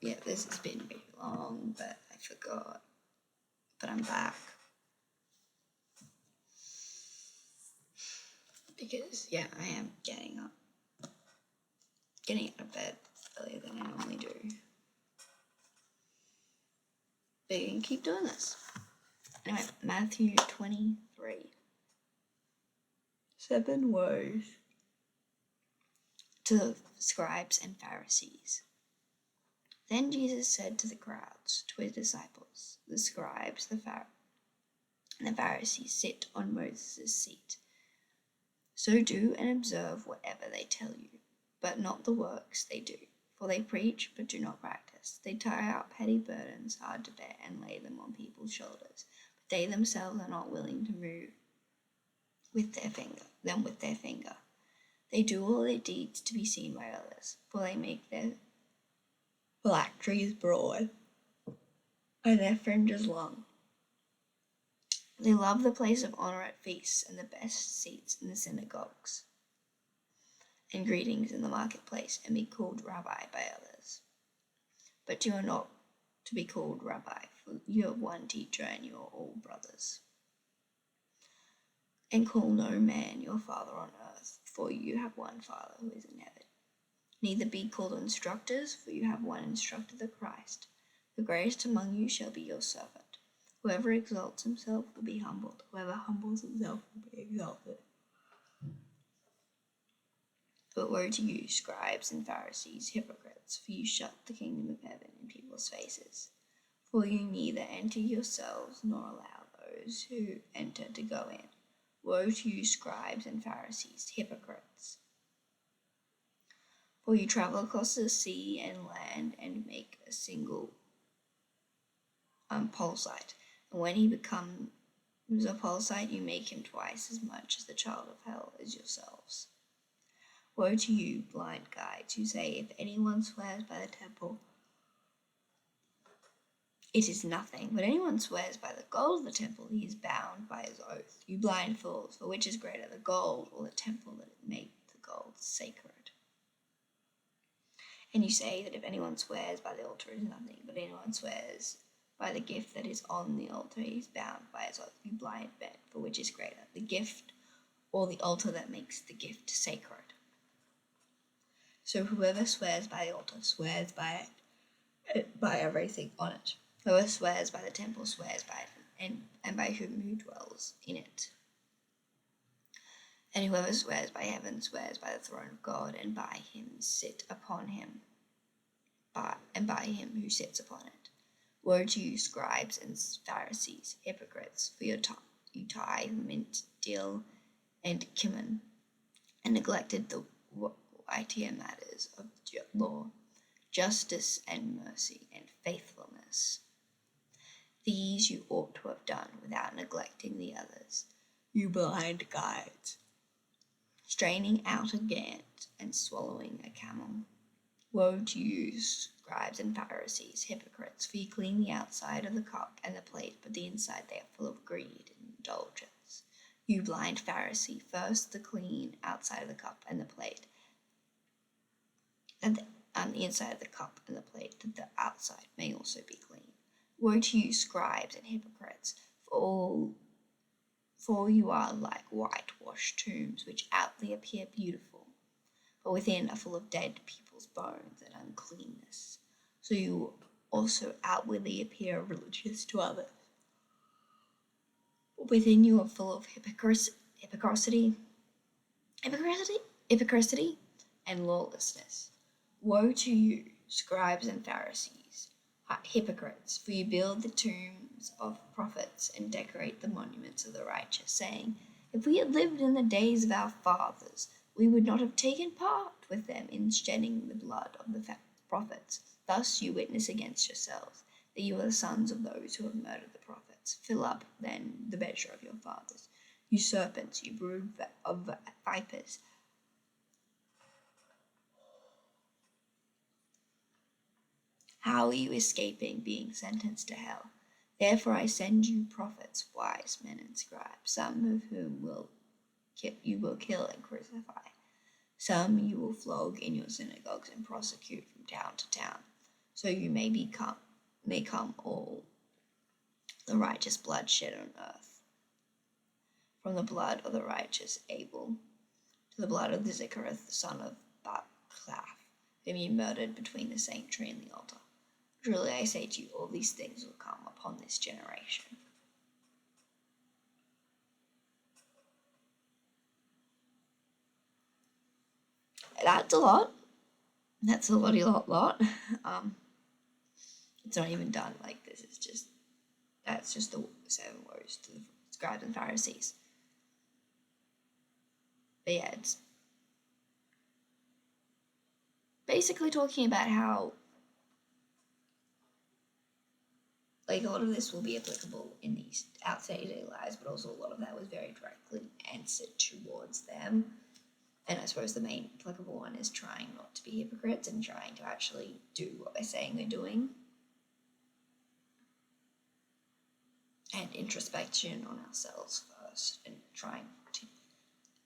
Yeah, this has been really long, but I forgot. But I'm back. Because, yeah, I am getting out of bed earlier than I normally do. But you can keep doing this. Anyway, Matthew 23. 7 woes to the scribes and Pharisees. Then Jesus said to the crowds, to his disciples, the scribes and the Pharisees sit on Moses' seat. So do and observe whatever they tell you, but not the works they do. For they preach, but do not practice. They tie out petty burdens hard to bear and lay them on people's shoulders, but they themselves are not willing to move with their finger. They do all their deeds to be seen by others, for they make their phylacteries broad and their fringes long. They love the place of honor at feasts and the best seats in the synagogues and greetings in the marketplace, and be called rabbi by others. But you are not to be called rabbi, for you have one teacher and you are all brothers. And call no man your father on earth, for you have one Father who is in heaven. Neither be called instructors, for you have one instructor, the Christ. The greatest among you shall be your servant. Whoever exalts himself will be humbled. Whoever humbles himself will be exalted. But woe to you, scribes and Pharisees, hypocrites, for you shut the kingdom of heaven in people's faces. For you neither enter yourselves nor allow those who enter to go in. Woe to you, scribes and Pharisees, hypocrites! For you travel across the sea and land and make a single pole site. And when he becomes a pole site, you make him twice as much as the child of hell as yourselves. Woe to you, blind guides, who say, if anyone swears by the temple, it is nothing. But anyone swears by the gold of the temple, he is bound by his oath. You blind fools, for which is greater, the gold or the temple that made the gold sacred? And you say that if anyone swears by the altar, it is nothing. But anyone swears by the gift that is on the altar, he is bound by his oath. You blind men, for which is greater, the gift or the altar that makes the gift sacred? So whoever swears by the altar swears by everything on it. Whoever swears by the temple swears by it, and by who dwells in it. And whoever swears by heaven swears by the throne of God, and by him who sits upon it. Woe to you, scribes and Pharisees, hypocrites, for you tithe mint, dill, and cumin, and neglected the weightier matters of law, justice and mercy and faithfulness. These you ought to have done without neglecting the others, you blind guides, straining out a gannet and swallowing a camel. Woe to you, scribes and Pharisees, hypocrites, for you clean the outside of the cup and the plate, but the inside they are full of greed and indulgence. You blind Pharisee, first the clean outside of the cup and the plate, and the inside of the cup and the plate, that the outside may also be clean. Woe to you, scribes and hypocrites, for you are like whitewashed tombs, which outwardly appear beautiful, but within are full of dead people's bones and uncleanness. So you also outwardly appear religious to others, but within you are full of hypocrisy and lawlessness. Woe to you, scribes and Pharisees, hypocrites, for you build the tombs of prophets and decorate the monuments of the righteous, saying, if we had lived in the days of our fathers, we would not have taken part with them in shedding the blood of the prophets. Thus you witness against yourselves that you are the sons of those who have murdered the prophets. Fill up, then, the measure of your fathers. You serpents, you brood of vipers, how are you escaping being sentenced to hell? Therefore I send you prophets, wise men and scribes, some of whom you will kill and crucify. Some you will flog in your synagogues and prosecute from town to town, so you may come all the righteous blood shed on earth, from the blood of the righteous Abel to the blood of the Zechariah the son of Barclaf, whom you murdered between the sanctuary and the altar. Truly I say to you, all these things will come upon this generation. That's a lot. That's a lot. It's not even done. Like, that's just the 7 woes to the scribes and Pharisees. But yeah, it's basically talking about how, like, a lot of this will be applicable in these outside daily lives, but also a lot of that was very directly answered towards them. And I suppose the main applicable one is trying not to be hypocrites and trying to actually do what they're saying they're doing. And introspection on ourselves first, and trying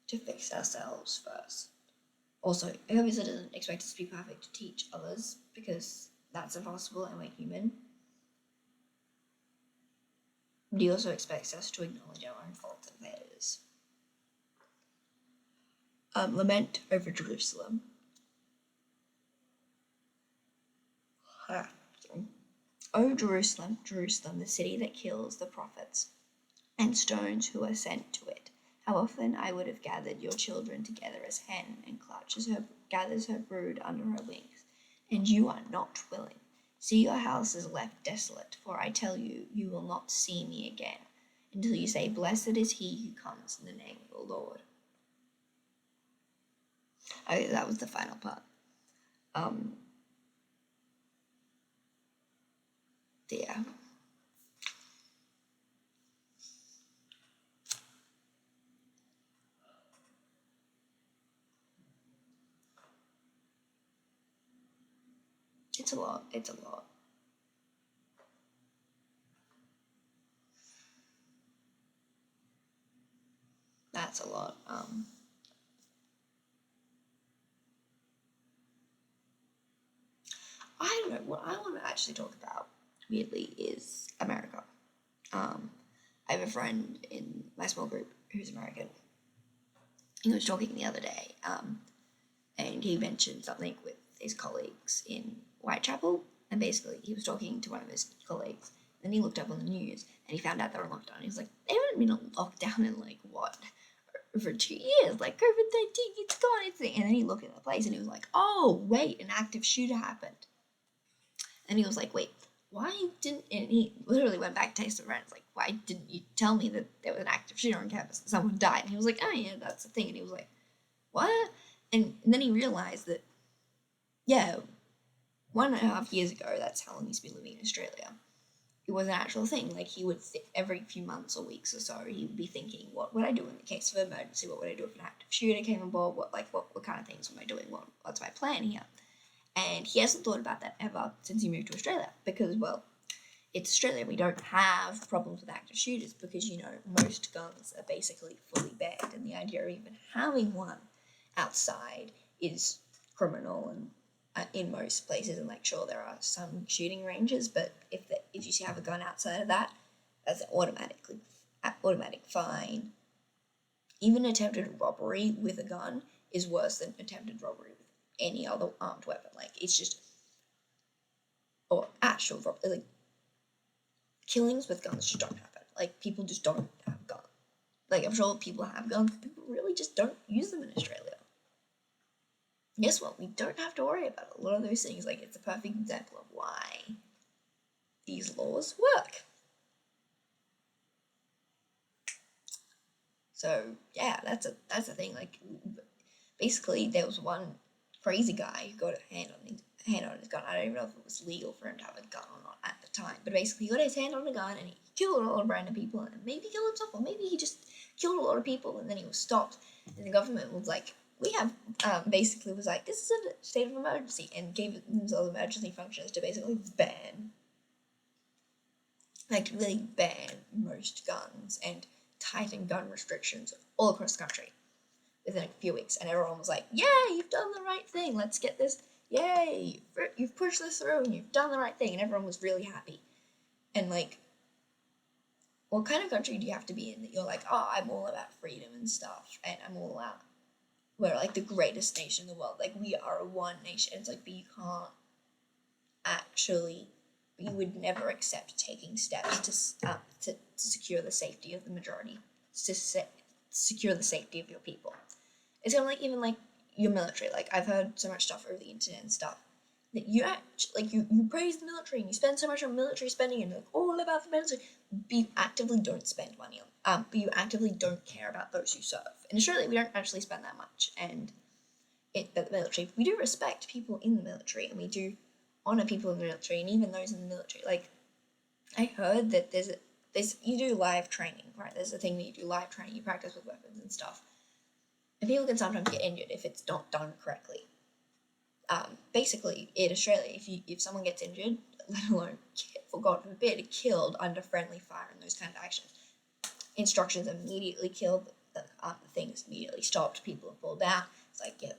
to fix ourselves first. Also, it obviously doesn't expect us to be perfect to teach others, because that's impossible and we're human. But he also expects us to acknowledge our own faults and failures. Lament over Jerusalem. O Jerusalem, Jerusalem, the city that kills the prophets and stones who are sent to it. How often I would have gathered your children together as hen and gathers her brood under her wings, and you are not willing. See, your house is left desolate, for I tell you, you will not see me again, until you say, blessed is he who comes in the name of the Lord. Okay, that was the final part. Yeah. It's a lot. That's a lot. I don't know. What I want to actually talk about, weirdly, is America. I have a friend in my small group who's American. He was talking the other day, and he mentioned something with his colleagues in Whitechapel, and basically he was talking to one of his colleagues, and he looked up on the news, and he found out they were in lockdown. He was like, they haven't been on lockdown in, like, what, for 2 years, like, COVID-19, it's gone, and then he looked at the place, and he was like, oh, wait, an active shooter happened. And he was like, wait, why didn't, and he literally went back to Taste of Rent, like, why didn't you tell me that there was an active shooter on campus and someone died? And he was like, oh yeah, that's the thing. And he was like, what? And then he realized that, yeah, 1.5 years ago, that's how long he's been living in Australia. It was an actual thing. Like, he would, every few months or weeks or so, he would be thinking, what would I do in the case of emergency? What would I do if an active shooter came on board? What kind of things am I doing? What's my plan here? And he hasn't thought about that ever since he moved to Australia, because, well, it's Australia. We don't have problems with active shooters because, most guns are basically fully banned, and the idea of even having one outside is criminal and in most places. And, like, sure, there are some shooting ranges, but if you have a gun outside of that, that's automatic fine. Even attempted robbery with a gun is worse than attempted robbery with any other armed weapon. Like, it's just, or actual robbery, like, killings with guns just don't happen. Like, people just don't have guns. Like, I'm sure people have guns, but people really just don't use them in Australia. Guess what? We don't have to worry about a lot of those things. Like, it's a perfect example of why these laws work. So yeah, that's a thing. Like, basically, there was one crazy guy who got a hand on his gun. I don't even know if it was legal for him to have a gun or not at the time, but basically, he got his hand on a gun and he killed a lot of random people, and maybe killed himself, or maybe he just killed a lot of people, and then he was stopped, and the government was like, we have, basically was like, this is a state of emergency, and gave themselves emergency functions to basically really ban most guns and tighten gun restrictions all across the country within a few weeks. And everyone was like, yay, you've done the right thing, let's get this, yay, you've pushed this through and you've done the right thing, and everyone was really happy. And like, what kind of country do you have to be in that you're like, oh, I'm all about freedom and stuff, and I'm all out. We're like the greatest nation in the world. Like, we are a one nation. It's like, but you can't actually. You would never accept taking steps to secure the safety of the majority, to secure the safety of your people. It's kind of like even like your military. Like, I've heard so much stuff over the internet and stuff that you actually like you praise the military and you spend so much on military spending and like all about the military, but you actively don't spend money on but you actively don't care about those who serve. In Australia, we don't actually spend that much, and the military, we do respect people in the military, and we do honor people in the military, and even those in the military. Like, I heard that there's you do live training, right? There's a thing that you do live training, you practice with weapons and stuff, and people can sometimes get injured if it's not done correctly. Basically, in Australia, if someone gets injured, let alone, for God forbid, killed under friendly fire and those kind of actions, instructions immediately killed, the things immediately stopped, people fall down. It's like, yeah,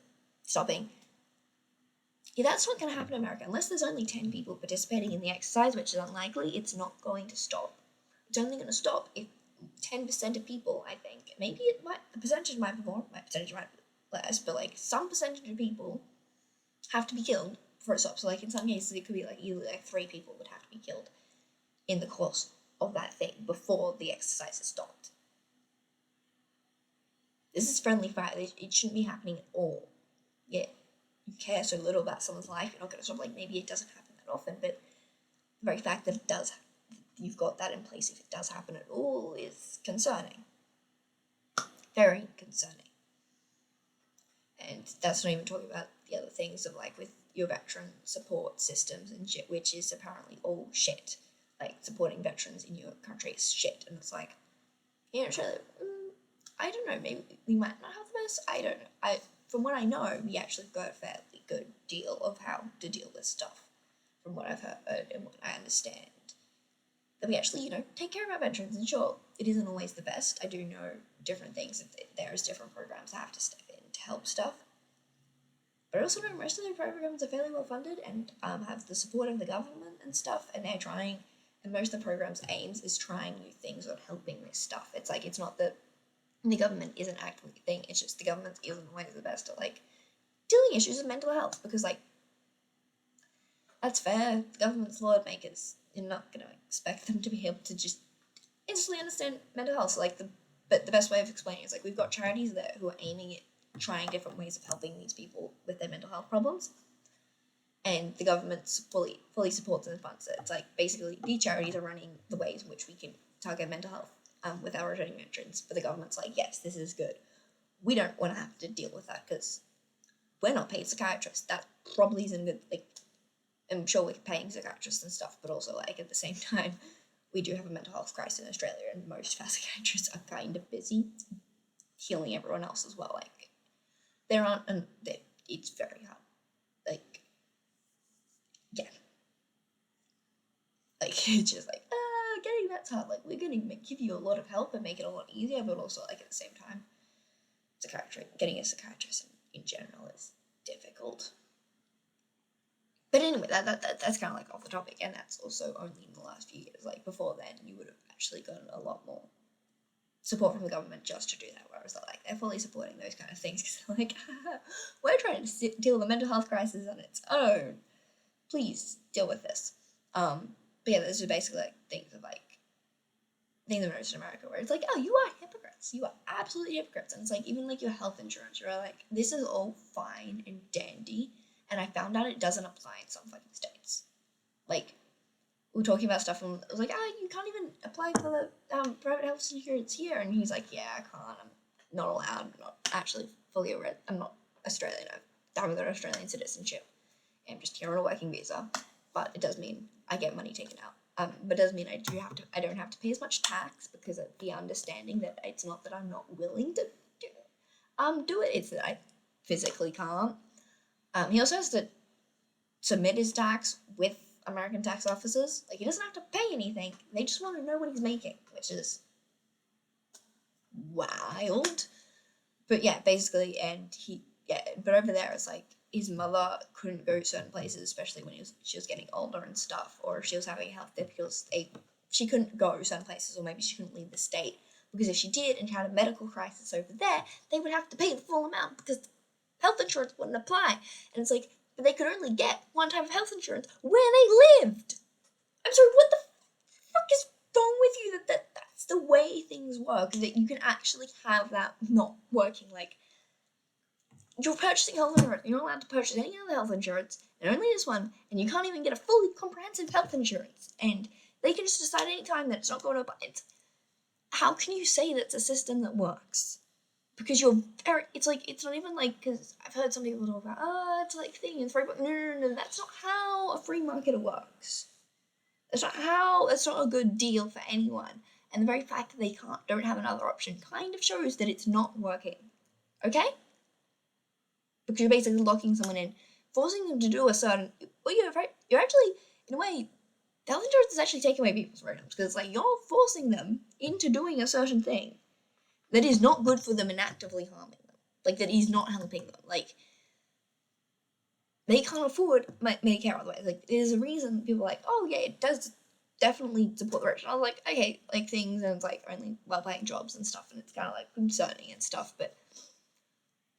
stopping. Yeah, that's not going to happen in America. Unless there's only 10 people participating in the exercise, which is unlikely, it's not going to stop. It's only going to stop if 10% of people, I think, maybe the percentage might be more, my percentage might be less, but like some percentage of people have to be killed for it to stop. So like in some cases, it could be like either like 3 people would have to be killed in the course of that thing before the exercise is stopped. This is friendly fire. It shouldn't be happening at all. Yeah, you care so little about someone's life, you're not going to stop. Like, maybe it doesn't happen that often, but the very fact that it does, you've got that in place if it does happen at all, is concerning. Very concerning. And that's not even talking about the other things of like with your veteran support systems and shit, which is apparently all shit. Like, supporting veterans in your country is shit, and it's like, in Australia, I don't know, maybe we might not have the best. I don't know. From what I know, we actually got a fairly good deal of how to deal with stuff, from what I've heard and what I understand. That we actually, take care of our veterans, and sure, it isn't always the best. I do know different things, there's different programs that have to step in to help stuff. But I also know most of the programs are fairly well funded and have the support of the government and stuff, and they're trying, and most of the programs' aims is trying new things on helping this stuff. It's like, it's not that the government isn't actively a thing, it's just the government isn't always the best at like dealing issues with mental health, because like, that's fair, the government's law makers, you're not going to expect them to be able to just instantly understand mental health. So like, but the best way of explaining it is like, we've got charities there who are aiming at trying different ways of helping these people with their mental health problems, and the government fully supports and funds it. It's like, basically, these charities are running the ways in which we can target mental health with our returning veterans, but the government's like, yes, this is good. We don't want to have to deal with that because we're not paid psychiatrists. That probably isn't good. Like, I'm sure we're paying psychiatrists and stuff, but also, like, at the same time, we do have a mental health crisis in Australia, and most of our psychiatrists are kind of busy healing everyone else as well. Like, there aren't, and it's very hard. Like, yeah. Like, it's just like, getting that's hard. Like, we're going to give you a lot of help and make it a lot easier, but also, like, at the same time, getting a psychiatrist in general is difficult. But anyway, that's kind of like off the topic, and that's also only in the last few years. Like, before then, you would have actually gotten a lot more support from the government just to do that, whereas they're fully supporting those kind of things, because they're like, we're trying to deal with the mental health crisis on its own. Please deal with this. But yeah, this is basically like things I've noticed in America, where it's like, oh, you are hypocrites. You are absolutely hypocrites. And it's like, even like your health insurance, you're like, this is all fine and dandy, and I found out it doesn't apply in some fucking states. Like, we were talking about stuff, and I was like, you can't even apply for the private health insurance here. And he's like, yeah, I can't. I'm not allowed. I'm not actually fully I'm not Australian. I haven't got Australian citizenship. I'm just here on a working visa, but it does mean I get money taken out. But it does mean I don't have to pay as much tax, because of the understanding that it's not that I'm not willing to do it. It's that I physically can't. He also has to submit his tax with American tax officers. Like, he doesn't have to pay anything. They just want to know what he's making, which is wild. But yeah, basically, but over there it's like, his mother couldn't go certain places, especially when she was getting older and stuff, or if she was having health difficulties, she couldn't go certain places, or maybe she couldn't leave the state, because if she did and she had a medical crisis over there, they would have to pay the full amount because health insurance wouldn't apply. And it's like, but they could only get one type of health insurance where they lived. I'm sorry, what the fuck is wrong with you that's the way things work, that you can actually have that not working? Like, you're purchasing health insurance, you're not allowed to purchase any other health insurance, and only this one, and you can't even get a fully comprehensive health insurance, and they can just decide any time that it's not going to apply. How can you say that's a system that works? Because it's like, it's not even like, because I've heard some people talk about, it's like thing, it's free market. No, that's not how a free market works. That's not a good deal for anyone. And the very fact that they don't have another option kind of shows that it's not working. Okay? Because you're basically locking someone in, forcing them to do a certain, well, you're actually, in a way, the health insurance is actually taking away people's freedoms, because it's like, you're forcing them into doing a certain thing that is not good for them and actively harming them. Like, that is not helping them. Like, they can't afford Medicare otherwise. Like, there's a reason people are like, oh yeah, it does definitely support the rich. And I was like, okay, like things, and it's like only well-paying jobs and stuff, and it's kind of like concerning and stuff, but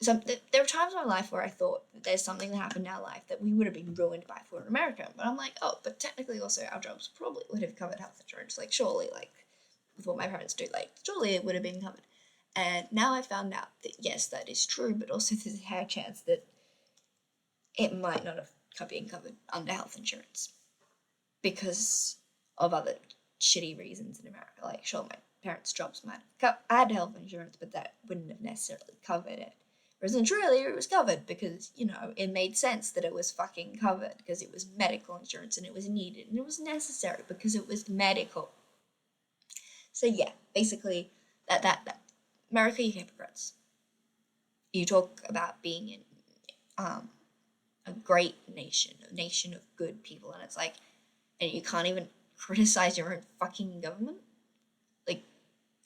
there were times in my life where I thought that there's something that happened in our life that we would have been ruined by for in America. But I'm like, oh, but technically also our jobs probably would have covered health insurance. Like, surely, like, with what my parents do, like, surely it would have been covered. And now I found out that, yes, that is true, but also there's a high chance that it might not have been covered under health insurance because of other shitty reasons in America. Like, sure, my parents' jobs might have had health insurance, but that wouldn't have necessarily covered it. Whereas in Australia, it was covered because, it made sense that it was fucking covered because it was medical insurance and it was needed and it was necessary because it was medical. So yeah, basically, that America, you hypocrites. You talk about being in a great nation, a nation of good people, and it's like, and you can't even criticize your own fucking government. Like,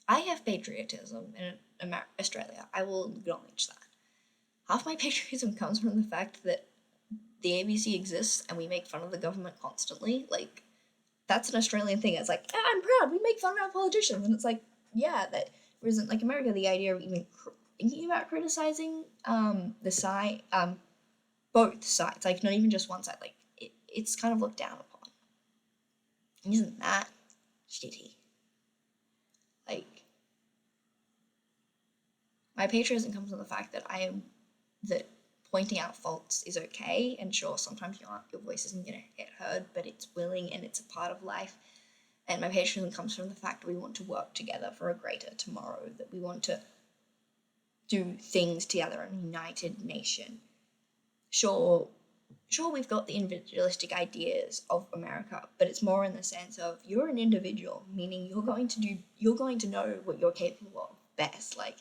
I have patriotism in Australia. I will acknowledge that. Half my patriotism comes from the fact that the ABC exists and we make fun of the government constantly. Like, that's an Australian thing. It's like, I'm proud, we make fun of our politicians. And it's like, yeah, that isn't like America, the idea of even thinking about criticizing the side, both sides, like, not even just one side, like, it's kind of looked down upon. Isn't that shitty? Like, my patriotism comes from the fact that that pointing out faults is okay, and sure, sometimes your voice isn't going to get heard, but it's willing and it's a part of life. And my patriotism comes from the fact that we want to work together for a greater tomorrow, that we want to do things together, a united nation. Sure, we've got the individualistic ideas of America, but it's more in the sense of you're an individual, meaning you're going to know what you're capable of best. Like,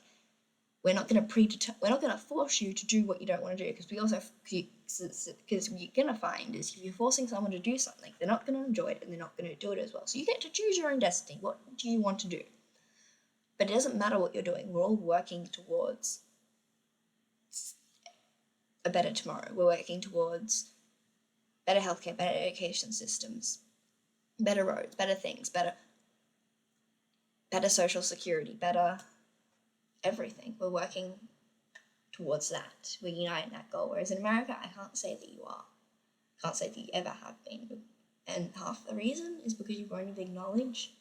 we're not going to force you to do what you don't want to do, because what you're going to find is if you're forcing someone to do something, they're not going to enjoy it and they're not going to do it as well. So you get to choose your own destiny. What do you want to do? But it doesn't matter what you're doing. We're all working towards a better tomorrow. We're working towards better healthcare, better education systems, better roads, better things, better social security, better everything. We're working towards that. We're united in that goal. Whereas in America, I can't say that you are. I can't say that you ever have been. And half the reason is because you won't even acknowledge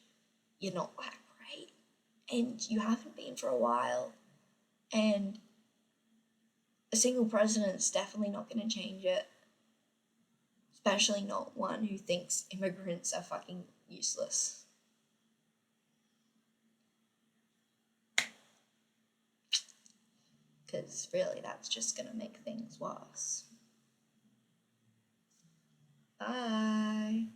you're not that great. And you haven't been for a while. And a single president is definitely not going to change it. Especially not one who thinks immigrants are fucking useless. Because really, that's just going to make things worse. Bye.